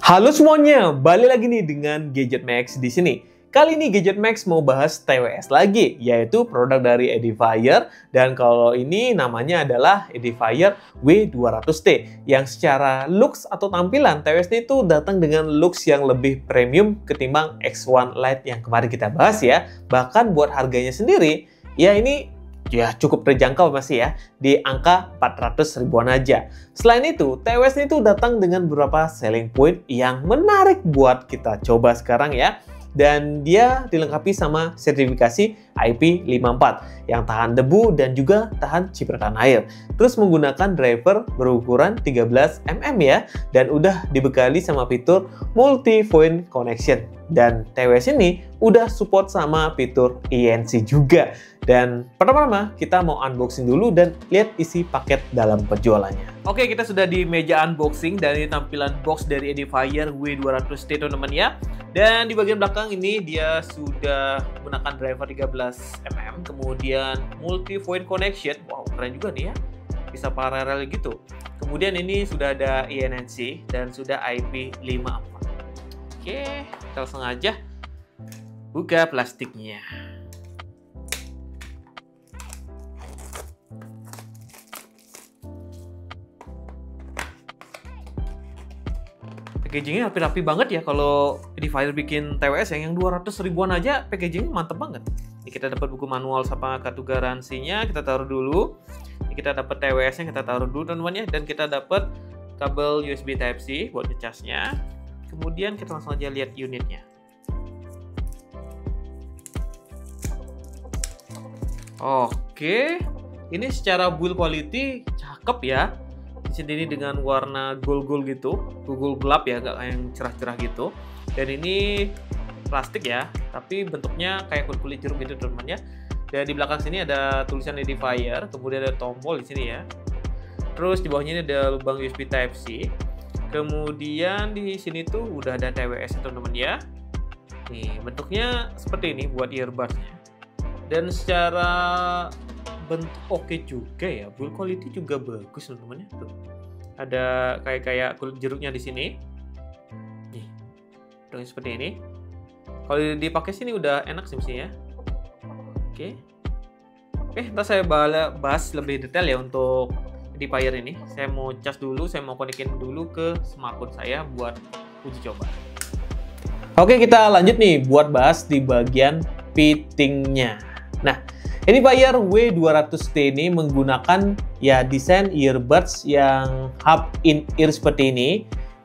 Halo semuanya, balik lagi nih dengan Gadget Max di sini. Kali ini Gadget Max mau bahas TWS lagi, yaitu produk dari Edifier, dan kalau ini namanya adalah Edifier W200T, yang secara looks atau tampilan TWS ini tuh datang dengan looks yang lebih premium ketimbang X1 Lite yang kemarin kita bahas ya. Bahkan buat harganya sendiri, ya ini ya cukup terjangkau masih ya, di angka 400 ribuan aja. Selain itu, TWS ini tuh datang dengan beberapa selling point yang menarik buat kita coba sekarang ya. Dan dia dilengkapi sama sertifikasi IP54 yang tahan debu dan juga tahan cipratan air. Terus menggunakan driver berukuran 13 mm ya, dan udah dibekali sama fitur multi point connection. Dan TWS ini udah support sama fitur ANC juga. Dan pertama-tama kita mau unboxing dulu dan lihat isi paket dalam penjualannya. Oke, kita sudah di meja unboxing dan ini tampilan box dari Edifier W200T teman-teman ya. Dan di bagian belakang ini dia sudah menggunakan driver 13 mm, kemudian multi point connection. Wow, keren juga nih ya. Bisa paralel gitu. Kemudian ini sudah ada ANC dan sudah IP54. Oke, kita langsung aja buka plastiknya. Packagingnya rapi-rapi banget ya kalau Edifier bikin TWS yang 200 ribuan aja, packagingnya mantep banget. Ini kita dapat buku manual sama kartu garansinya, kita taruh dulu. Ini kita dapat TWS-nya, kita taruh dulu teman-teman ya, dan kita dapat kabel USB Type-C buat ngecasnya. Kemudian kita langsung aja lihat unitnya. Oke, ini secara build quality cakep ya. Di sini dengan warna gold gitu, gold gelap ya, agak yang cerah-cerah gitu. Dan ini plastik ya, tapi bentuknya kayak kulit jeruk gitu teman-teman ya. Dan di belakang sini ada tulisan Edifier, kemudian ada tombol di sini ya. Terus di bawahnya ini ada lubang USB Type-C. Kemudian di sini tuh udah ada TWS teman-teman ya. Nih bentuknya seperti ini buat earbuds-nya. Dan secara bentuk oke juga ya, build quality juga bagus teman-teman ya. Tuh. Ada kayak kulit jeruknya di sini. Nih, bentuknya seperti ini. Kalau dipakai sini udah enak sih mestinya. Oke, ntar saya bahas lebih detail ya untuk Edifier ini. Saya mau cas dulu, saya mau konekin dulu ke smartphone saya buat uji coba. Oke, kita lanjut nih buat bahas di bagian fittingnya. Nah, Edifier W200T ini menggunakan ya desain earbuds yang hub in ear seperti ini.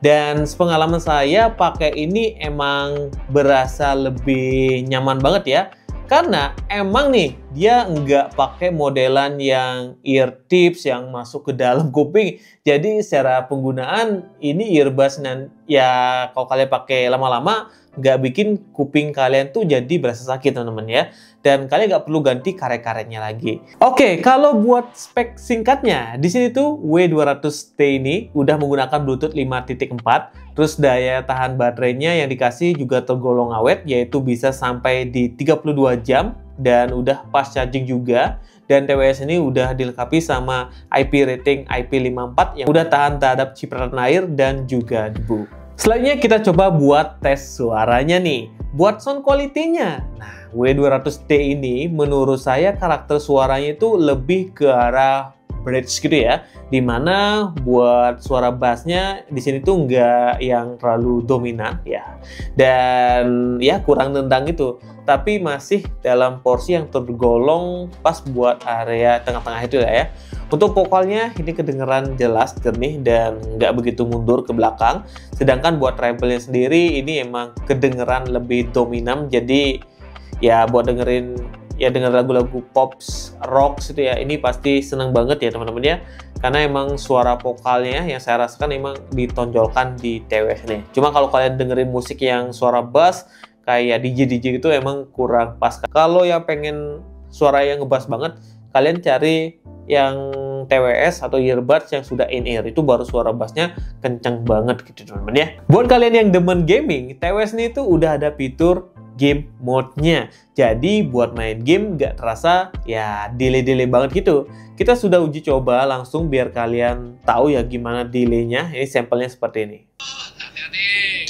Dan sepengalaman saya pakai ini emang berasa lebih nyaman banget ya. Karena emang nih dia nggak pakai modelan yang ear tips yang masuk ke dalam kuping. Jadi secara penggunaan ini earbuds ya kalau kalian pakai lama-lama nggak bikin kuping kalian tuh jadi berasa sakit teman-teman ya. Dan kalian nggak perlu ganti karet-karetnya lagi. Oke, kalau buat spek singkatnya, di sini tuh W200T ini udah menggunakan Bluetooth 5.4. Terus daya tahan baterainya yang dikasih juga tergolong awet, yaitu bisa sampai di 32 jam. Dan udah fast charging juga. Dan TWS ini udah dilengkapi sama IP rating IP54 yang udah tahan terhadap cipratan air dan juga debu. Selanjutnya kita coba buat tes suaranya nih. Buat sound quality-nya, nah W200T ini menurut saya karakter suaranya itu lebih ke arah bridge gitu ya. Dimana buat suara bassnya di sini tuh nggak yang terlalu dominan ya. Dan ya kurang nendang gitu. Tapi masih dalam porsi yang tergolong pas buat area tengah-tengah itu ya. Untuk vokalnya ini kedengeran jelas, jernih, dan nggak begitu mundur ke belakang. Sedangkan buat treble-nya sendiri ini emang kedengeran lebih dominan. Jadi ya buat denger lagu-lagu pops, rock gitu ya, ini pasti seneng banget ya teman-teman ya. Karena emang suara vokalnya yang saya rasakan emang ditonjolkan di TWS nih. Cuma kalau kalian dengerin musik yang suara bass kayak DJ gitu emang kurang pas. Kalau yang pengen suara yang ngebass banget, kalian cari yang TWS atau earbuds yang sudah in-ear, itu baru suara bassnya kenceng banget gitu teman-teman ya. Buat kalian yang demen gaming, TWS ini tuh udah ada fitur game mode-nya. Jadi buat main game nggak terasa ya delay-delay banget gitu. Kita sudah uji coba langsung biar kalian tahu ya gimana delaynya. Ini sampelnya seperti ini. Hati-hati.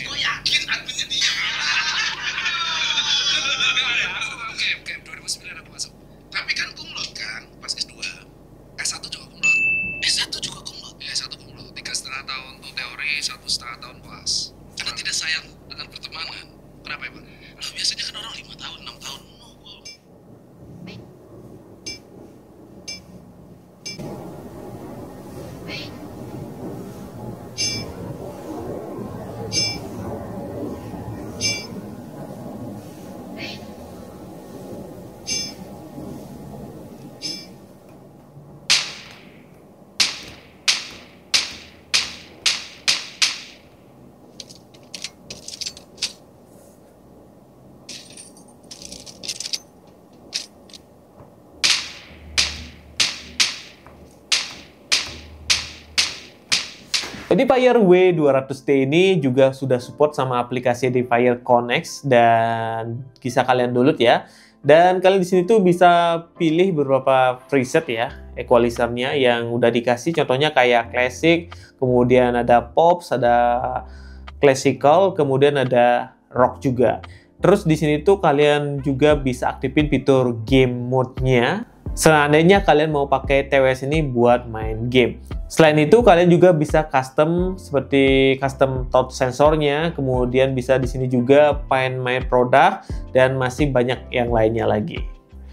Edifier W200T ini juga sudah support sama aplikasi Edifier Connect dan bisa kalian download ya. Dan kalian di sini tuh bisa pilih beberapa preset ya, equalizernya yang udah dikasih. Contohnya kayak classic, kemudian ada pops, ada classical, kemudian ada rock juga. Terus di sini tuh kalian juga bisa aktifin fitur game mode-nya. Seandainya kalian mau pakai TWS ini buat main game. Selain itu, kalian juga bisa custom seperti custom touch sensornya, kemudian bisa di sini juga find my product dan masih banyak yang lainnya lagi.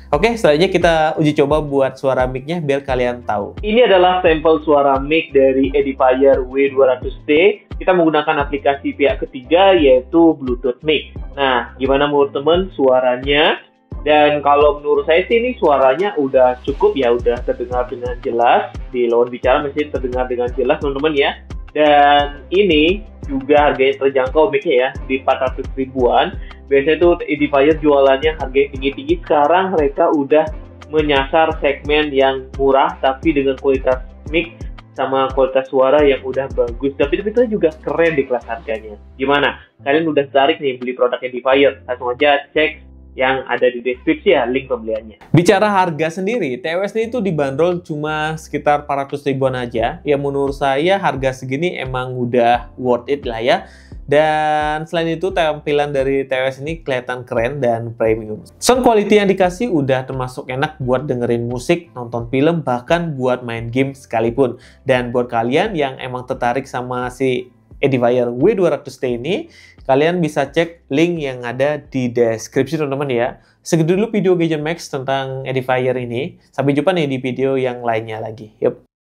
Oke, selanjutnya kita uji coba buat suara mic-nya biar kalian tahu. Ini adalah sampel suara mic dari Edifier W200T. Kita menggunakan aplikasi pihak ketiga yaitu Bluetooth mic. Nah, gimana menurut teman suaranya? Dan kalau menurut saya sih ini suaranya udah cukup ya, udah terdengar dengan jelas. Di lawan bicara masih terdengar dengan jelas teman-teman ya. Dan ini juga harganya terjangkau mic-nya ya, di 400 ribuan. Biasanya tuh Edifier jualannya harganya tinggi-tinggi. Sekarang mereka udah menyasar segmen yang murah tapi dengan kualitas mic sama kualitas suara yang udah bagus. Tapi itu juga keren di kelas harganya. Gimana? Kalian udah tertarik nih beli produk Edifier? Langsung aja cek yang ada di deskripsi ya, link pembeliannya. Bicara harga sendiri, TWS ini itu dibanderol cuma sekitar 400 ribuan aja. Ya menurut saya harga segini emang udah worth it lah ya. Dan selain itu tampilan dari TWS ini kelihatan keren dan premium. Sound quality yang dikasih udah termasuk enak buat dengerin musik, nonton film, bahkan buat main game sekalipun. Dan buat kalian yang emang tertarik sama si Edifier W200T ini, kalian bisa cek link yang ada di deskripsi teman-teman ya. Segitu dulu video Gadget Max tentang Edifier ini. Sampai jumpa nih di video yang lainnya lagi. Yup.